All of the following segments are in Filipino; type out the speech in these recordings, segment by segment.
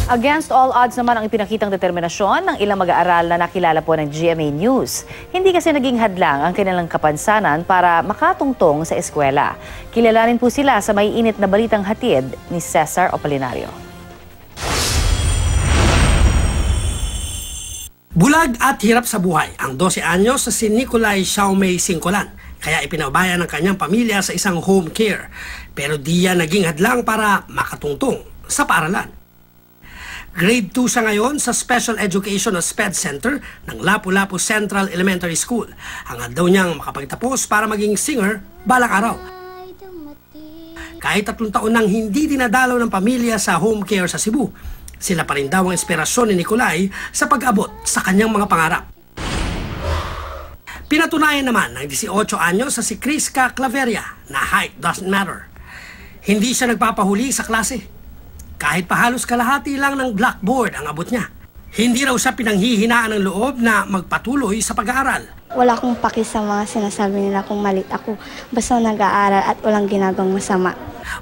Against all odds naman ang ipinakitang determinasyon ng ilang mag-aaral na nakilala po ng GMA News. Hindi kasi naging hadlang ang kanilang kapansanan para makatungtong sa eskwela. Kilalanin po sila sa may init na balitang hatid ni Cesar Apolinario. Bulag at hirap sa buhay ang 12 anyos sa si Nicolay Xiaomei Singcolan. Kaya ipinabayan ng kanyang pamilya sa isang home care. Pero di yan naging hadlang para makatungtong sa paaralan. Grade 2 siya ngayon sa Special Education o SPED Center ng Lapu-Lapu Central Elementary School. Hangad daw niyang makapagtapos para maging singer balang araw. Kahit 3 taon nang hindi dinadalaw ng pamilya sa home care sa Cebu, sila pa rin daw ang inspirasyon ni Nicolay sa pag-abot sa kanyang mga pangarap. Pinatunayan naman ng 18 anyos sa si Criska Claveria na height doesn't matter. Hindi siya nagpapahuli sa klase. Kahit pa halos kalahati lang ng blackboard ang abot niya. Hindi raw siya pinanghihinaan ng loob na magpatuloy sa pag-aaral. Wala akong paki sa mga sinasabi nila kung malit ako. Basta nag-aaral at walang ginagawang masama.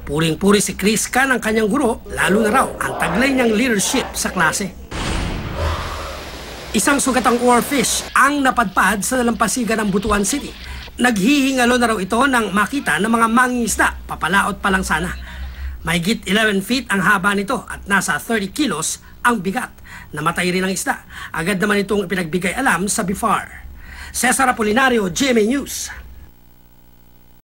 Puring-puri si Criska ng kanyang guro, lalo na raw ang taglay niyang leadership sa klase. Isang sugatang oarfish ang napadpad sa dalampasigan ng Butuan City. Naghihingalo na raw ito nang makita ng mga mangingisda, papalaot pa lang sana. Mahigit 11 feet ang haba nito at nasa 30 kilos ang bigat. Namatay rin ang isda. Agad naman itong ipinagbigay alam sa BIFAR. Cesar Apolinario, GMA News.